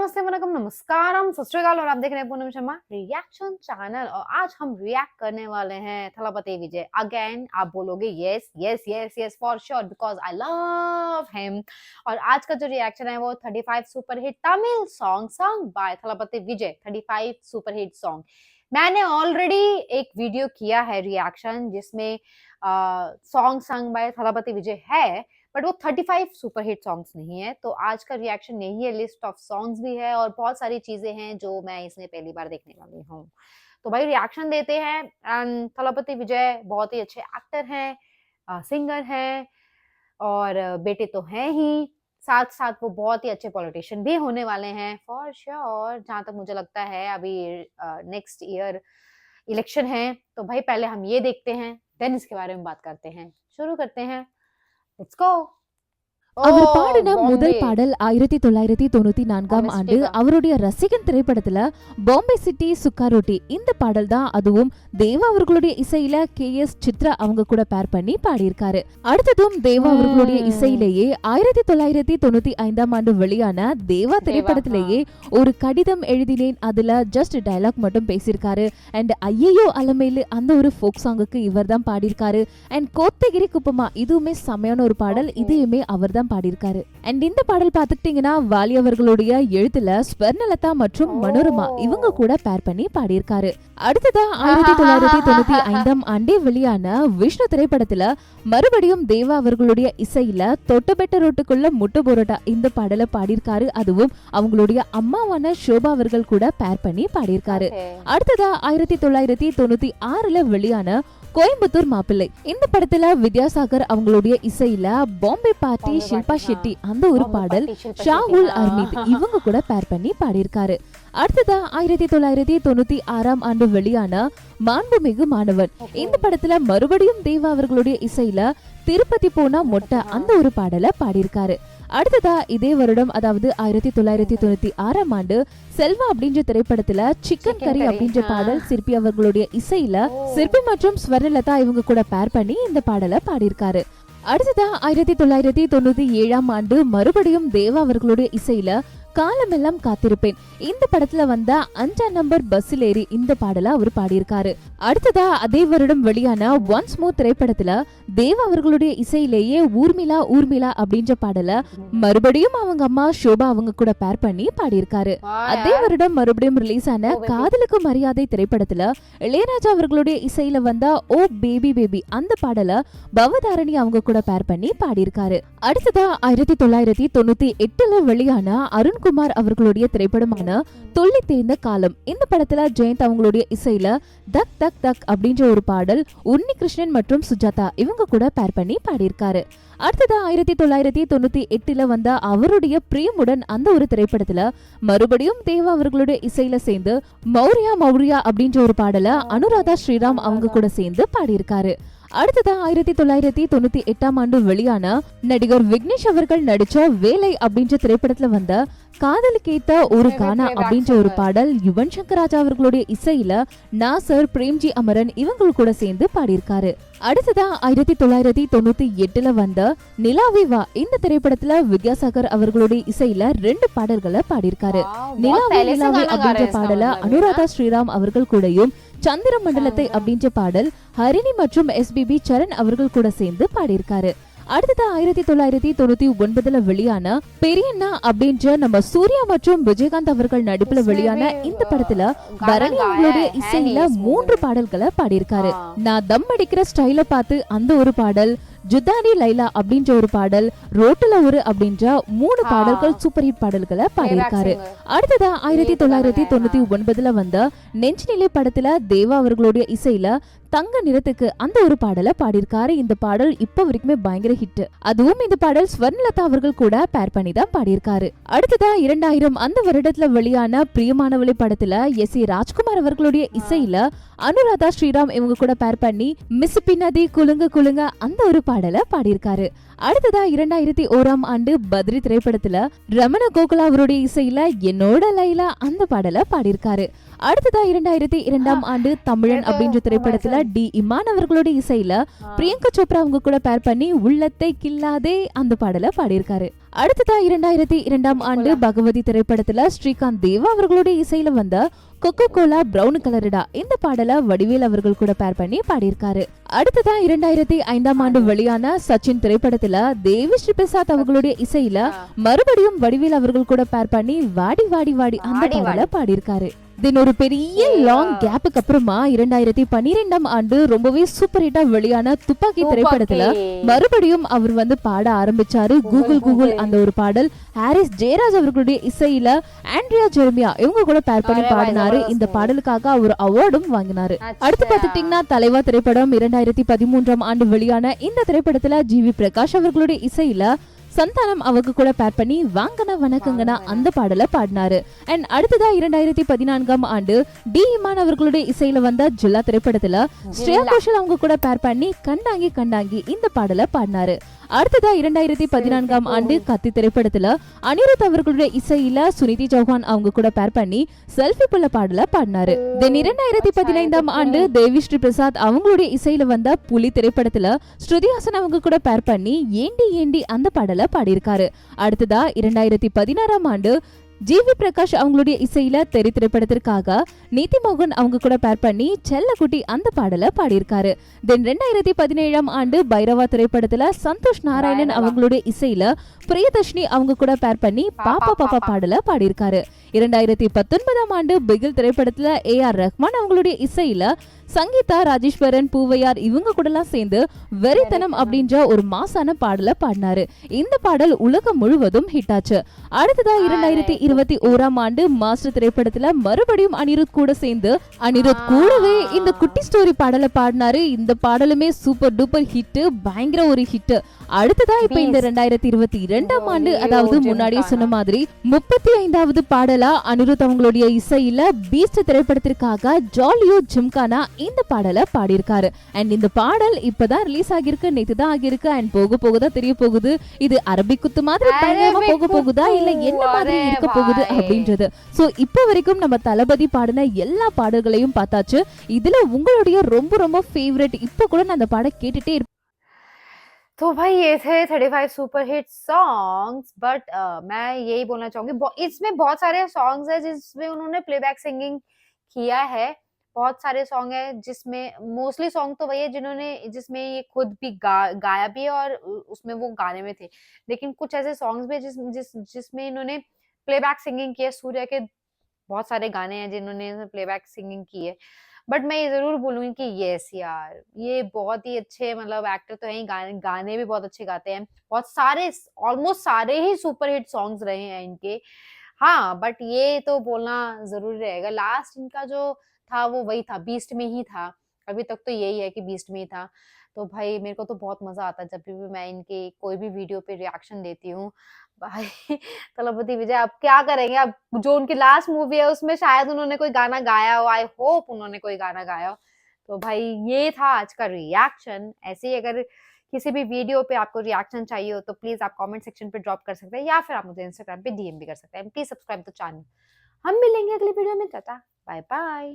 नमस्ते, वनकम, नमस्कारम, सत श्री अकाल और आप देख रहे हैं पूनम शर्मा रिएक्शन चैनल। और आज हम रिएक्ट करने वाले हैं थलापति विजय। अगेन आप बोलोगे yes yes yes yes for sure because I love him. और आज का जो रिएक्शन है वो 35 super hit Tamil song sung by Thalapathy Vijay. 35 super hit song मैंने ऑलरेडी एक वीडियो किया है रिएक्शन जिसमें सॉन्ग संग बाय थलापति विजय है, बट वो 35 सुपर हिट सॉन्ग्स नहीं है। तो आज का रिएक्शन यही है, लिस्ट ऑफ सॉन्ग्स भी है और बहुत सारी चीजें हैं जो मैं इसमें पहली बार देखने वाली हूँ। तो भाई रिएक्शन देते हैं। एंड थलापति विजय बहुत ही अच्छे एक्टर हैं, सिंगर हैं और बेटे तो हैं ही, साथ साथ वो बहुत ही अच्छे पॉलिटिशियन भी होने वाले हैं फॉर श्योर। जहां तक मुझे लगता है अभी नेक्स्ट ईयर इलेक्शन है, तो भाई पहले हम ये देखते हैं, देन इसके बारे में बात करते हैं। शुरू करते हैं, लेट्स गो। அவர் பாடின முதல் பாடல் 1994 ஆண்டு அவருடைய ரசிகன் திரைப்படத்துல பாம்பே சிட்டி சுக்கா ரொட்டி. இந்த பாடல் தான், அதுவும் தேவா அவர்களுடைய இசையில KS சித்ரா அவங்க கூட பேர் பண்ணி பாடியிருக்காரு. அடுத்ததும் தேவா அவர்களுடைய இசையிலேயே 1995 ஆண்டு வெளியான தேவா திரைப்படத்திலேயே ஒரு கடிதம் எழுதினேன், அதுல ஜஸ்ட் டயலாக் மட்டும் பேசியிருக்காரு. அண்ட் ஐயோ அலமேலு அந்த ஒரு ஃபோக் சாங்குக்கு இவர் தான் பாடியிருக்காரு. அண்ட் கோத்தகிரி குப்பமா இதுவுமே செமையான ஒரு பாடல், இதையுமே அவர் தான் பாடியிருக்காரு. அண்ட் இந்த பாடல் பாத்துக்கிட்டீங்கன்னா வாலி அவர்களுடைய எழுத்துல ஸ்வர்ணலதா மற்றும் மனோரமா இவங்க கூட பேர் பண்ணி பாடியிருக்காரு. அடுத்ததா 1995 ஆண்டே வெளியான விஷ்ணு திரைப்படத்துல மறுபடியும் தேவா அவர்களுடைய இசையில தொட்டபெட்ட ரோட்டுக்குள்ள முட்டை போரோட்டா இந்த பாடலை பாடியிருக்காரு. அதுவும் அவங்களுடைய அம்மாவான ஷோபா அவர்கள் கூட பேர் பண்ணி பாடியிருக்காரு. அடுத்ததா 1996 வெளியான கோயம்புத்தூர் மாப்பிள்ளை இந்த படத்துல வித்யாசாகர் அவங்களுடைய இசையில பாம்பே பார்ட்டி ஷில்பா ஷெட்டி அந்த ஒரு பாடல் ஷாஹுல் அர்மீத் இவங்க கூட பேர் பண்ணி பாடியிருக்காரு. அடுத்ததா 1996 ஆண்டு வெளியான மாண்புமிகு மாணவன் இந்த படத்துல மறுபடியும் தேவா அவர்களுடைய இசையில திருப்பதி போனா மொட்டை அந்த ஒரு பாடலை பாடியிருக்காரு. அடுத்ததா இதே வருடம், அதாவது 1996 ஆண்டு செல்வா அப்படின்ற திரைப்படத்துல சிக்கன் கறி அப்படின்ற பாடல் சிற்பி அவர்களுடைய இசையில சிற்பி மற்றும் ஸ்வர்ணலதா இவங்க கூட பேர் பண்ணி இந்த பாடலை பாடியிருக்காரு. அடுத்ததா 1997 ஆண்டு மறுபடியும் தேவா அவர்களுடைய இசையில காலமெல்லாம் காத்திருப்பேன் இந்த படத்துல வந்த 5ஆம் நம்பர் பஸ்ஸில் ஏறி இந்த பாடல அவர் பாடியிருக்காரு. அடுத்ததா அதே வருடம் வெளியான ஒன்ஸ் மோர் திரைப்படத்துல தேவா அவர்களுடைய இசையிலேயே ஊர்மிளா ஊர்மிளா அப்படின்ற பாடல மறுபடியும் அவங்க அம்மா ஷோபா அவங்க கூட பேர் பண்ணி பாடியிருக்காரு. அதே வருடம் மறுபடியும் ரிலீஸ் ஆன காதலுக்கு மரியாதை திரைப்படத்துல இளையராஜா அவர்களுடைய இசையில வந்த ஓ பேபி பேபி அந்த பாடல பவதாரணி அவங்க கூட பேர் பண்ணி பாடியிருக்காரு. அடுத்ததா 1998 வெளியான அருண்குமார் அவர்களுடைய திரைப்படமான தொல்லி தேய்ந்த காலம் இந்த படத்துல ஜெயந்த் அவங்களுடைய இசையில தக் தக் தக் அப்படின்ற ஒரு பாடல் உன்னி கிருஷ்ணன் மற்றும் சுஜாதா இவங்க கூட பேர் பண்ணி பாடியிருக்காரு. அடுத்ததா 1998 வந்த அவருடைய பிரியமுடன் அந்த ஒரு திரைப்படத்துல மறுபடியும் தேவா அவர்களுடைய இசையில சேர்ந்து மௌரியா மௌரியா அப்படின்ற ஒரு பாடல அனுராதா ஸ்ரீராம் அவங்க கூட சேர்ந்து பாடியிருக்காரு. அடுத்ததா 1998 ஆண்டு வெளியான நடிகர் விக்னேஷ் அவர்கள் நடிச்ச வேலை அப்படின்ற திரைப்படத்துல வந்த காதலுக்கேத்த ஒரு கானா அப்படின்ற ஒரு பாடல் யுவன் சங்கர் ராஜா அவர்களுடைய இசையில நாசர், பிரேம்ஜி அமரன் இவங்க கூட சேர்ந்து பாடியிருக்காரு. அடுத்ததா 1998 வந்த நிலாவே வா இந்த திரைப்படத்துல வித்யாசாகர் அவர்களுடைய இசையில 2 பாடல்களை பாடியிருக்காரு. நிலாவே நிலாவே அப்படின்ற பாடல அனுராதா ஸ்ரீராம் அவர்கள் கூடயும், சந்திர மண்டலத்தை அப்படின்ற பாடல் ஹரிணி மற்றும் SBB சரண் அவர்கள் கூட சேர்ந்து பாடியிருக்காரு. அடுத்ததா 1999 வெளியான பெரியண்ணா அப்படின்ற நம்ம சூர்யா மற்றும் விஜயகாந்த் அவர்கள் நடிப்புல வெளியான இந்த படத்துல பரணி அவங்களுடைய இசையில 3 பாடல்களை பாடியிருக்காரு. நான் தம் அடிக்கிற ஸ்டைல பார்த்து அந்த ஒரு பாடல், ஜுதானி லைலா அப்படின்ற ஒரு பாடல், ரோட்டுல ஒரு அப்படின்ற 3 பாடல்கள் சூப்பர் ஹிட் பாடல்களை பாடியிருக்காரு. அடுத்ததா 1999 வந்த நெஞ்சுநிலை படத்துல தேவா அவர்களுடைய இசையில தங்க நிறத்துக்கு அந்த ஒரு பாடலை பாடியிருக்காரு. இந்த பாடல் இப்ப வரைக்குமே பயங்கர ஹிட். அதுவும் இந்த பாடல் ஸ்வர்ணலதா அவர்கள் கூட பேர் பண்ணி தான் பாடியிருக்காரு. அடுத்ததா 2000 அந்த வருடத்துல வெளியான பிரியமானவளை படத்துல SE ராஜ்குமார் அவர்களுடைய இசையில அனுராதா ஸ்ரீராம் இவங்க கூட பேர் பண்ணி மிஸ் பின்னதி குலுங்க குலுங்க அந்த ஒரு பாடலை பாடியிருக்காரு. அடுத்ததா 2001ஆம் ஆண்டு பத்ரி திரைப்படத்துல ரமண கோகுலா அவருடைய இசையில என்னோட லைலா அந்த பாடலை பாடியிருக்காரு. அடுத்ததா 2002ஆம் ஆண்டு தமிழன் அப்படின்ற திரைப்படத்துல டி இமான் அவர்களுடைய இசையில பிரியங்கா சோப்ரா அவங்க கூட பேர் பண்ணி உள்ளத்தை கில்லாதே அந்த பாடலை பாடியிருக்காரு. அடுத்ததா 2002ஆம் ஆண்டு பகவதி திரைப்படத்துல ஸ்ரீகாந்த் தேவா அவர்களுடைய இசையில வந்த கொக்கோ கோலா பிரவுன் கலருடா இந்த பாடலை வடிவேல் அவர்கள் கூட பேர் பண்ணி பாடியிருக்காரு. அடுத்ததா 2005ஆம் ஆண்டு வெளியான சச்சின் திரைப்படத்துல தேவி ஸ்ரீ பிரசாத் அவர்களுடைய இசையில மறுபடியும் வடிவேல் அவர்கள் கூட பேர் பண்ணி வாடி வாடி வாடி அந்த பாடலை பாடியிருக்காரு. தென் ஒரு பெரிய லாங் கேப்புக்கு அப்புறமா 2012ஆம் ஆண்டு ரொம்பவே சூப்பர் ஹிட்டா வெளியான துப்பாக்கி திரைப்படத்துல மறுபடியும் அவர் வந்து பாட ஆரம்பிச்சாரு. கூகுள் கூகுள் அந்த ஒரு பாடல் ஹாரிஸ் ஜெயராஜ் அவர்களுடைய இசையில ஆண்ட்ரியா ஜெர்மியா இவங்க கூட பேர் பண்ணி பாடினாரு. இந்த பாடலுக்காக அவர் அவார்டும் வாங்கினாரு. அடுத்து பாத்துட்டீங்கன்னா தலைவா திரைப்படம் 2013ஆம் ஆண்டு வெளியான இந்த திரைப்படத்துல ஜிவி பிரகாஷ் அவர்களுடைய இசையில சந்தானம் அவங்க கூட பேர் பண்ணி வாங்கனா வணக்கங்கனா அந்த பாடலை பாடினாரு. அண்ட் அடுத்ததா 2014ஆம் ஆண்டு டி இமான் அவர்களுடைய இசையில வந்த ஜில்லா திரைப்படத்துல ஸ்ரேயா கோஷல் அவங்க கூட பேர் பண்ணி கண்டாங்கி கண்டாங்கி இந்த பாடலை பாடினாரு. அடுத்ததா 2014ஆம் ஆண்டு கத்தி திரைப்படத்துல அனிருத் அவர்களுடைய இசையில சுனிதி சௌஹான் அவங்க கூட பேர் பண்ணி செல்ஃபி புள்ள பாடல பாடினாரு. தென் 2015ஆம் ஆண்டு தேவி ஸ்ரீ பிரசாத் அவங்களுடைய இசையில வந்த புலி திரைப்படத்துல ஸ்ருதி ஹாசன் அவங்க கூட பேர் பண்ணி ஏண்டி ஏண்டி அந்த பாடலை பாடியிருக்காரு. அடுத்ததா 2016ஆம் ஆண்டு ஜிவி பிரகாஷ் அவங்களுடைய இசையில தெரி திரைப்படத்திற்காக நீதி மோகன் அவங்க கூட பேர் பண்ணி செல்லக்குட்டி அந்த பாடலை பாடியிருக்காரு. தென் 2017ஆம் ஆண்டு பைரவா திரைப்படத்துல சந்தோஷ் நாராயணன் அவங்களுடைய இசையில பிரியதர்ஷினி அவங்க கூட பேர் பண்ணி பாப்பா பாப்பா பாடலை பாடியிருக்காரு. 2019ஆம் ஆண்டு பிகில் திரைப்படத்துல ஏஆர் ரஹ்மான் அவங்களுடைய இசையில சங்கீதா ராஜேஸ்வரன் பூவையார் இவங்க கூட எல்லாம் சேர்ந்து வெறித்தனம் அப்படின்ற ஒரு மாசான பாடலை பாடினாரு. இந்த பாடல் உலகம் முழுவதும் ஹிட் ஆச்சு. அடுத்ததா 2021ஆம் ஆண்டு மாஸ்டர் திரைப்படத்துல மறுபடியும் அனிருத் கூட சேர்ந்து அனிருத் கூடவே இந்த குட்டி ஸ்டோரி பாடலை பாடினாரு. இந்த பாடலுமே சூப்பர் டூப்பர் ஹிட், பயங்கர ஒரு ஹிட். அடுத்ததா இப்ப இந்த 2022ஆம் ஆண்டு அதாவது முன்னாடியே சொன்ன மாதிரி 35வது பாடலா அனிருத் அவங்களுடைய இசையில பீஸ்ட் திரைப்படத்திற்காக ஜாலியோ ஜிம்கானா இந்த பாடலை பாடியிருக்காரு. அண்ட் இந்த பாடல் இப்பதான் ரிலீஸ் ஆகிருக்கு, நேத்து தான் ஆகிருக்கு. அண்ட் போக போகுதா தெரிய போகுது இது அரபிக் குத்து மாதிரி பயங்கரமா போக போகுதா இல்ல என்ன மாதிரி இருக்க போகுது அப்படின்றது. சோ இப்ப வரைக்கும் நம்ம தளபதி பாடின எல்லா பாடல்களையும் பார்த்தாச்சு. இதுல உங்களுடைய ரொம்ப ரொம்ப ஃபேவரட் இப்ப கூட நான் அந்த பாடம் கேட்டுட்டே இருப்பேன். तो भाई ये थे 35 सुपर हिट सॉन्ग्स, बट मैं यही बोलना चाहूंगी इसमें बहुत सारे सॉन्ग्स है जिसमें उन्होंने प्लेबैक सिंगिंग किया है. बहुत सारे सॉन्ग है जिसमें मोस्टली सॉन्ग तो वही है जिसमें ये खुद भी गाया भी है और उसमें वो गाने में थे. लेकिन कुछ ऐसे सॉन्ग्स भी जिसमें इन्होंने प्लेबैक सिंगिंग की है. सूर्या के बहुत सारे गाने हैं जिन्होंने प्लेबैक सिंगिंग की है. बट मैं ये जरूर बोलूंगी कि यस यार, ये बहुत ही अच्छे मतलब एक्टर तो हैं, गाने भी बहुत अच्छे गाते हैं. बहुत सारे ऑलमोस्ट सारे ही सुपर हिट सॉन्ग्स रहे हैं इनके. हाँ, बट ये तो बोलना जरूरी रहेगा लास्ट इनका जो था वो वही था, बीस्ट में ही था. अभी तक तो यही है कि बीस्ट में ही था. तो भाई मेरे को तो बहुत मजा आता है जब भी मैं इनके कोई भी वीडियो पे रिएक्शन देती हूँ. भाई तलपति विजय अब क्या करेंगे, अब जो उनकी लास्ट मूवी है उसमें शायद उन्होंने कोई गाना गाया हो. आई होप उन्होंने कोई गाना गाया हो. तो भाई ये था आज का रिएक्शन. ऐसे ही अगर किसी भी वीडियो पे आपको रिएक्शन चाहिए हो तो प्लीज आप कमेंट सेक्शन पे ड्रॉप कर सकते हैं या फिर आप मुझे इंस्टाग्राम पे डीएम भी कर सकते हैं. Please subscribe the channel. हम मिलेंगे अगली वीडियो में. Tata, bye bye.